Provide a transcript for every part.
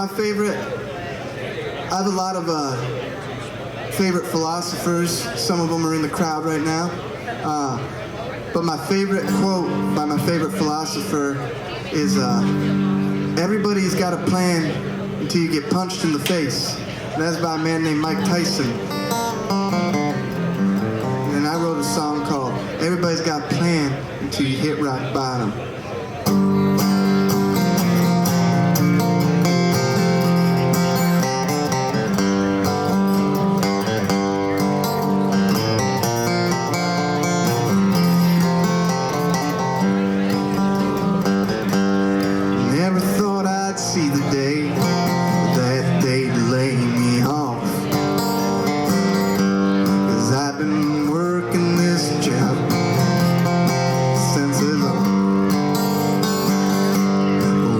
I have a lot of favorite philosophers. Some of them are in the crowd right now. But my favorite quote by my favorite philosopher is, everybody's got a plan until you get punched in the face. And that's by a man named Mike Tyson. And I wrote a song called Everybody's Got a Plan Until You Hit Rock Bottom. See the day that they'd lay me off, 'cause I've been working this job since it's on.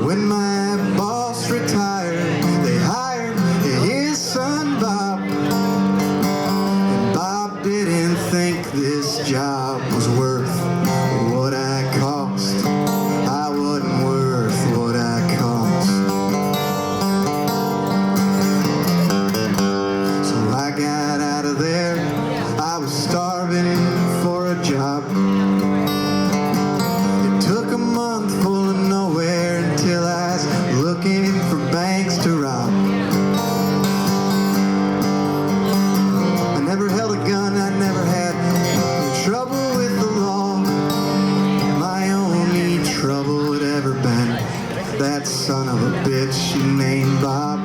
When my boss retired, they hired his son Bob, and Bob didn't think this job was worth what I cost. I wasn't worth what I cost. I got out of there, I was starving for a job. It took a month full of nowhere until I was looking for banks to rob. I never held a gun, I never had trouble with the law. My only trouble had ever been that son of a bitch named Bob.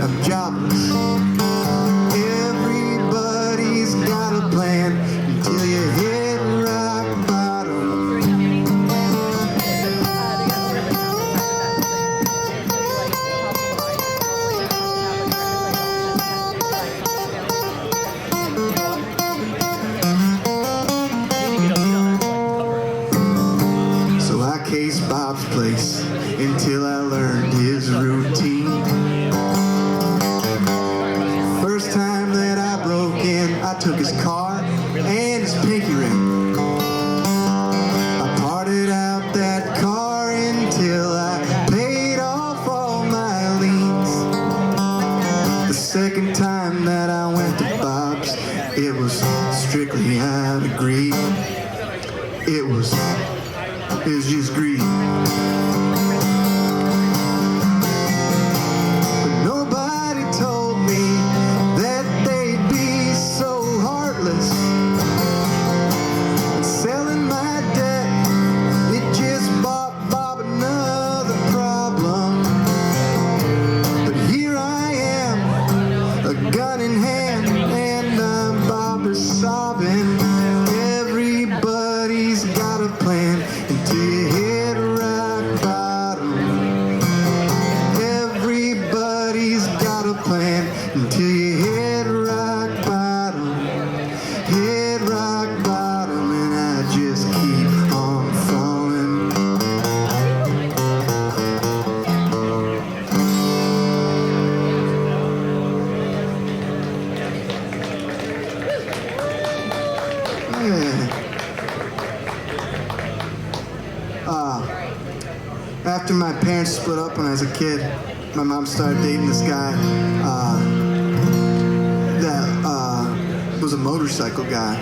I'm jobless. Everybody's got a plan until you hit rock bottom. So I cased Bob's place until I learned his routine. First time that I broke in, I took his car and his pinky ring. I parted out that car until I paid off all my liens. The second time that I went to Bob's, it was strictly out of greed. It was just greed. Selling my debt, it just bought Bob another problem. But here I am, a gun in hand, and Bob is sobbing. Everybody's got a plan until you hit rock bottom. Everybody's got a plan until you hit rock bottom. Hit rock bottom, and I just keep on falling. After my parents split up when I was a kid, my mom started dating this guy that was a motorcycle guy.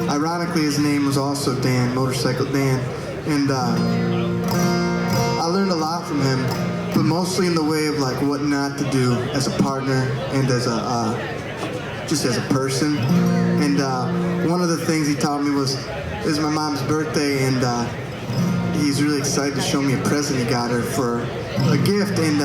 Ironically, his name was also Dan, Motorcycle Dan, and I learned a lot from him, but mostly in the way of like what not to do as a partner and as a just as a person. And one of the things he taught me was, it was my mom's birthday, and he's really excited to show me a present he got her for a gift, and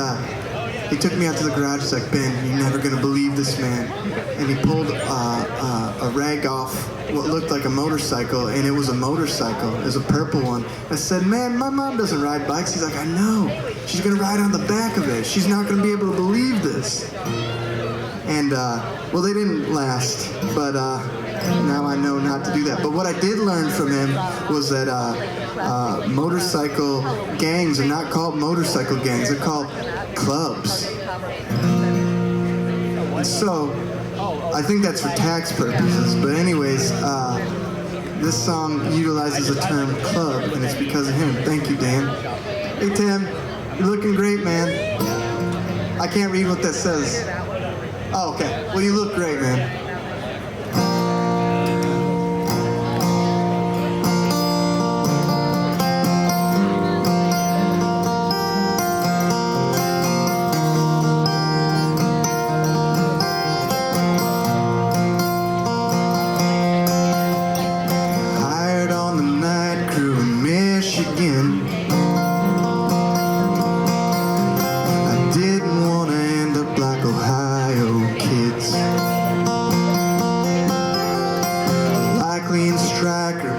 he took me out to the garage. He's like, Ben, you're never gonna believe this, man. And he pulled a rag off what looked like a motorcycle, and it was a motorcycle. It was a purple one. I said, man, my mom doesn't ride bikes. He's like, I know. She's gonna ride on the back of it. She's not gonna be able to believe this. And, well, they didn't last, but now I know not to do that. But what I did learn from him was that motorcycle gangs are not called motorcycle gangs, they're called clubs. So, I think that's for tax purposes, but anyways, this song utilizes the term club, and it's because of him. Thank you, Dan. Hey, Tim, you're looking great, man. I can't read what that says. Oh, okay. Well, you look great, man.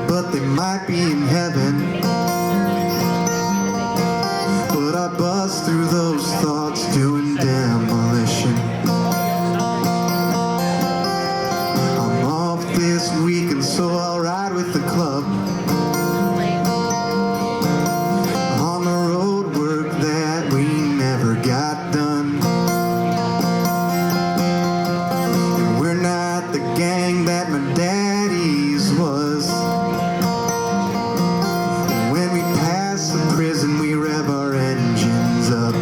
But they might be in heaven. But I bust through those thoughts doing demolition. I'm off this weekend, so I'll ride with the club. On the road work that we never got done. And we're not the gang that my daddy's was. Prison, we rev our engines up.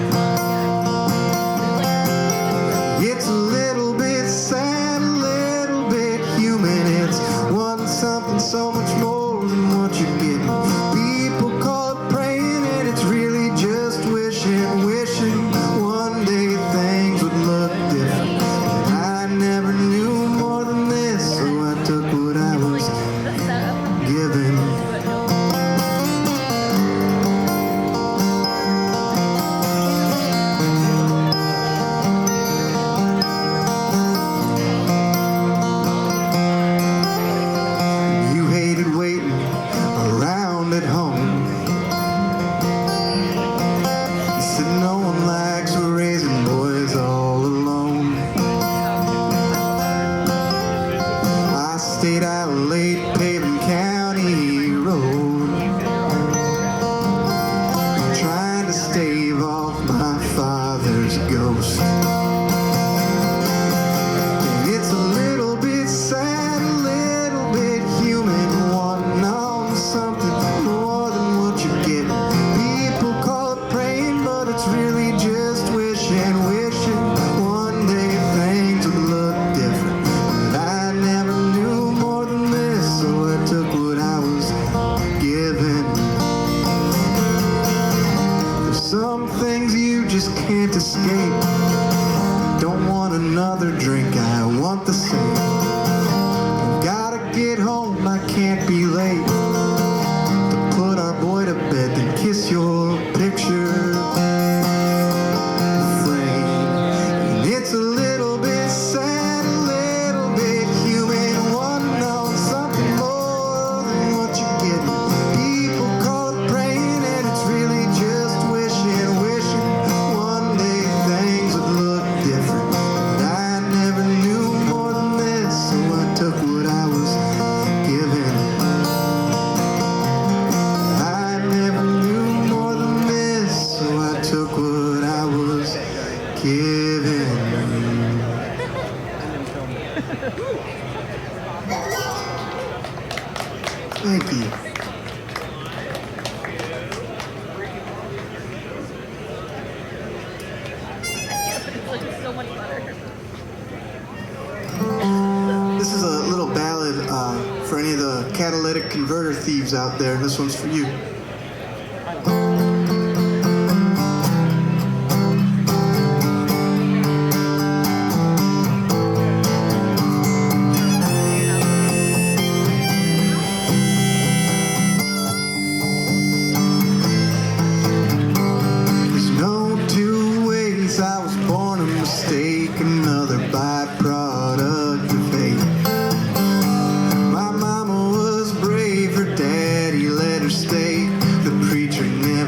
It's a little bit sad, a little bit human. It's wanting something so much more than what you're getting. People call it praying, and it's really just wishing, wishing one day things would look different. But I never knew more than this, so I took what I was given. At home, you said no one likes raising boys all alone. I stayed out late paving County Road, trying to stave off my father's ghost. And it's a little bit sad, a little bit human, wanting on something more than what you get. People call it praying, but it's really just wishing, wishing one day things would look different. But I never knew more than this, so I took what I was given. There's some things you just can't escape. Don't want another drink, I want the same. Gotta get home, I can't be late. Put our boy to bed, then kiss your picture frame. And it's a little bit sad, a little bit human, wanting on something more than what you're getting. People call it praying, and it's really just wishing, wishing one day things would look different. But I never knew more than this, so I took what I was given. Took what I was given. Thank you. This is a little ballad for any of the catalytic converter thieves out there. This one's for you. I was born a mistake, another byproduct of fate. My mama was brave, her daddy let her stay. The preacher never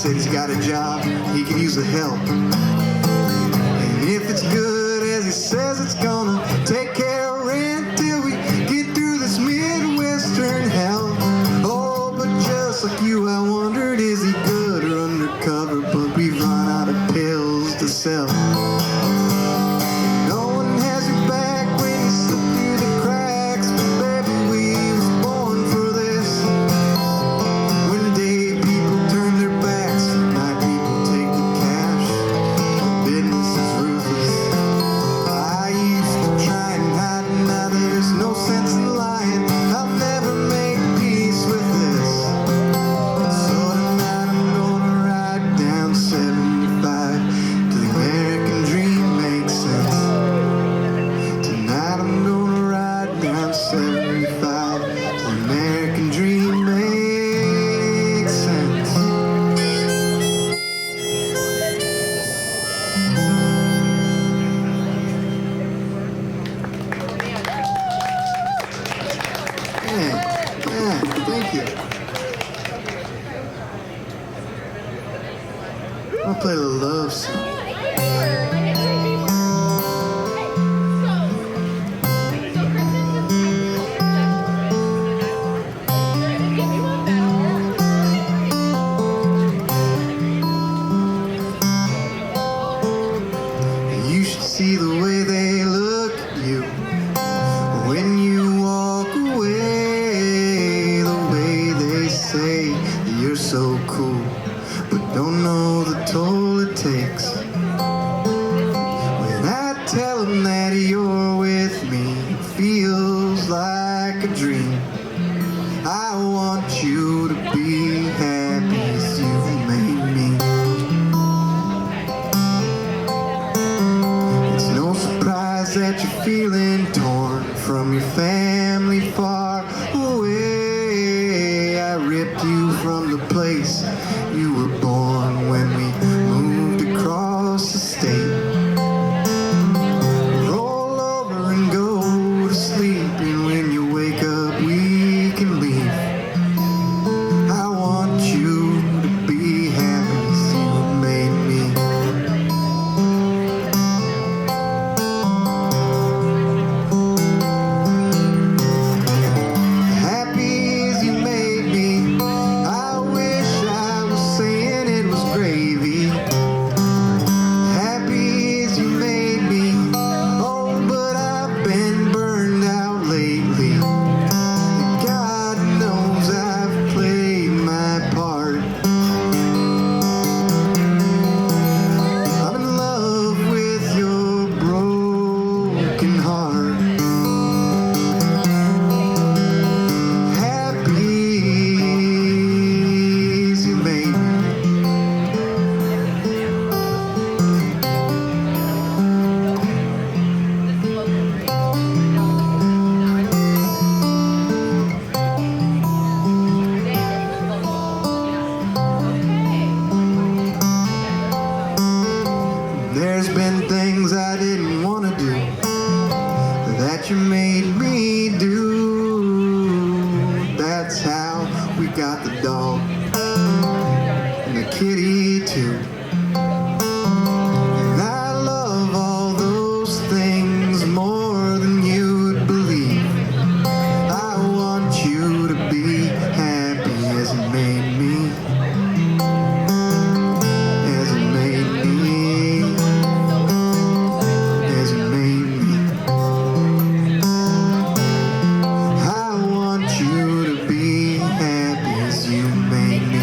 said he's got a job, he could use the help. And if it's good as he says it's gonna, take care of rent till we get through this Midwestern hell. Oh, but just like you, I wondered, is he good or undercover? But we've run out of pills to sell. No one has your back when you slip through the cracks, but baby, we was born for this. When day people turn their backs, night people take the cash. Business is ruthless. I used to try and hide, and now there's no sense in lying. I'll never make peace with this. So tonight I'm gonna ride down 75 till the American dream makes sense. Tonight I'm gonna ride down 75 till the American dream makes sense. Yeah, thank you. I'll play a little love song. You should see the way they look at you when you walk away, the way they say that you're so cool, but don't know the toll it takes. When I tell them that you're with me, it feels like a dream. I want you to be happy as you made me. It's no surprise that you're feeling torn from your family far away. I ripped you from the place you were born when we moved across the state. Roll over and go to sleep, and when you wake up we can leave. I want you to be happy as you made me. Happy as you made me. I wish I was saying it was gravy. Happy as you made me. Oh, but I've been burned out lately. God knows I've played my part. I'm in love with your broken heart. Happy as you made me. There's been things I didn't want to do that you made me do. That's how we got the dog and the kitty too. And I love all those things more than you'd believe. I want you to be happy as it made me. As it made me. As it made me. I want you to be happy as you made me.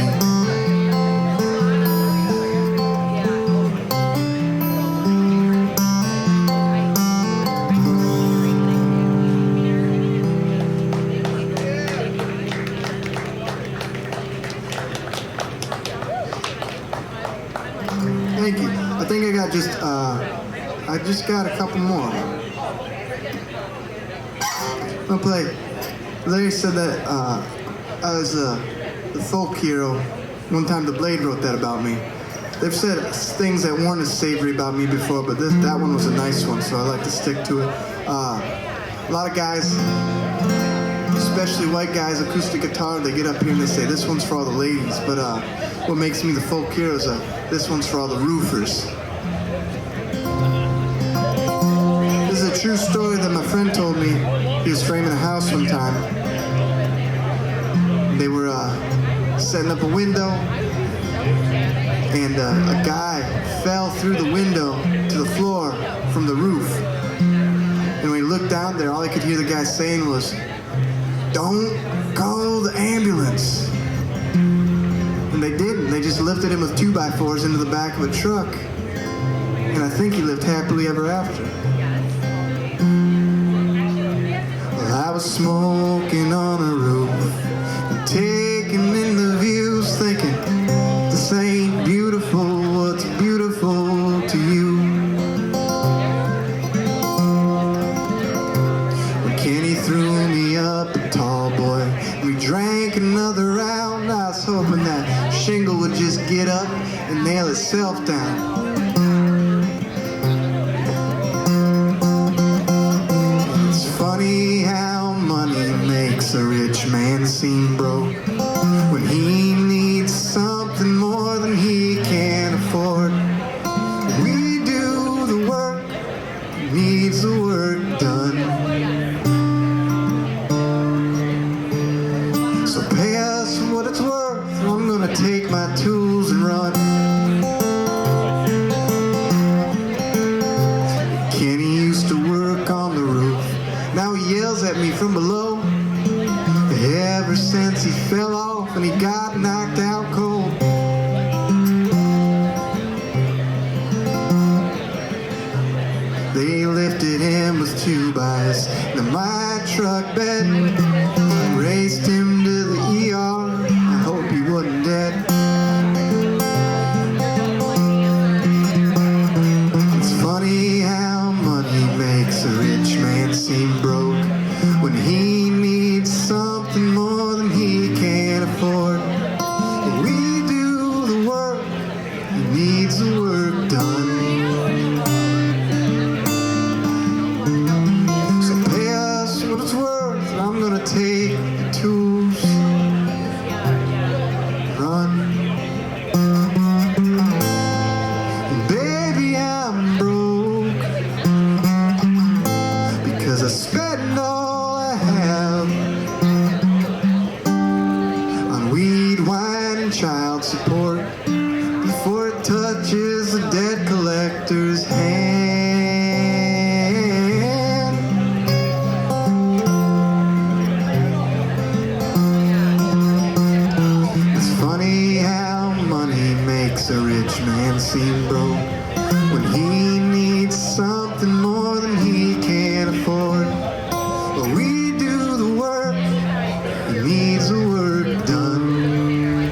Thank you. I think I just got a couple more. I'll play. Larry said that I was a folk hero. One time the Blade wrote that about me. They've said things that weren't as savory about me before, but that one was a nice one, so I like to stick to it. A lot of guys especially white guys, acoustic guitar, they get up here and they say, this one's for all the ladies. But what makes me the folk hero is this one's for all the roofers. This is a true story that my friend told me. He was framing a house one time. They were setting up a window, and a guy fell through the window to the floor from the roof. And when he looked down there, all he could hear the guy saying was, "Don't call the ambulance." And they didn't. They just lifted him with 2x4s into the back of a truck. And I think he lived happily ever after. Well, I was smoking on a roof, taking in the views, thinking, this ain't beautiful, what's beautiful to you? When Kenny threw me up a tall boy, we drank another round. I was hoping that shingle would just get up and nail itself down. It's funny how money makes a rich man seem broke when he needs something more than he can afford. We do the work, he needs the work done. So pay us what it's worth, or I'm gonna take my tools and run. Kenny used to work on the roof, now he yells at me from below. Ever since he fell off and he got knocked out cold. They lifted him with 2x to my truck bed, raced him to the ER. I hope he wasn't dead. It's funny how money makes a rich man seem broke when he needs something more than he can afford. We do the work, he needs the work done. So pay us what it's worth, and I'm gonna take the tools, run. And baby, I'm broke because I spend all I have on weed, wine, and child support before it touches the debt collector's hand. It's funny how money makes a rich man seem broke when he needs something more than he can afford. But we do the work, he needs the work done.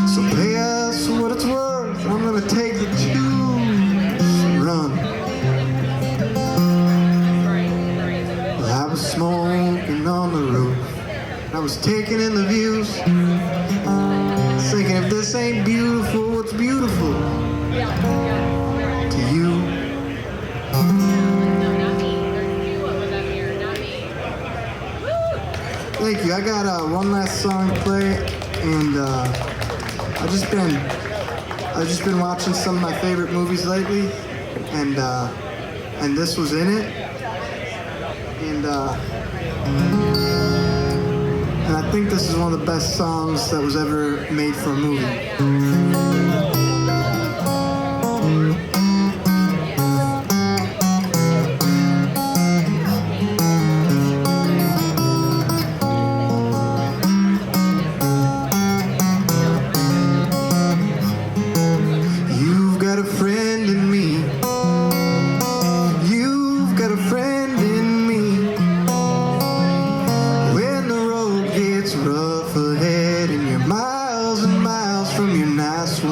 So pay us what it's worth, I'm gonna take the tools and run. Well, I was smoking on the roof, I was taking in the views, thinking if this ain't beautiful, what's beautiful to you? Thank you. I got one last song to play, and I've just been watching some of my favorite movies lately, and this was in it, and I think this is one of the best songs that was ever made for a movie. You've got a friend in me. You've got a friend in me. When the road gets rough ahead and you're miles and miles from your nice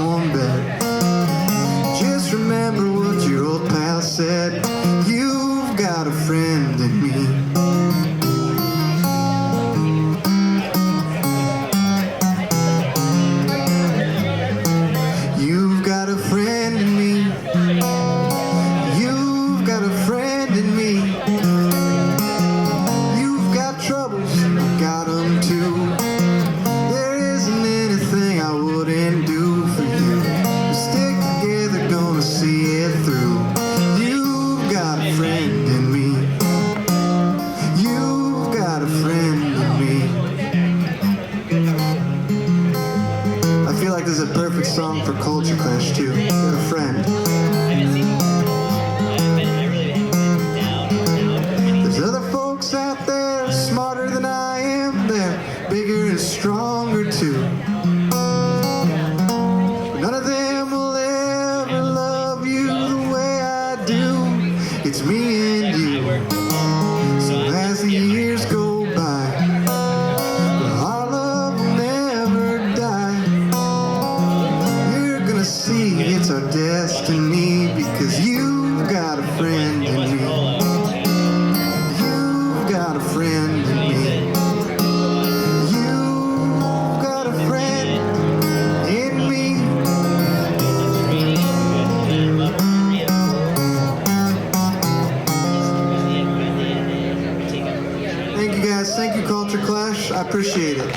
guys. Thank you, Culture Clash. I appreciate it.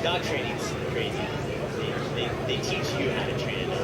Dog training's crazy. They teach you how to train.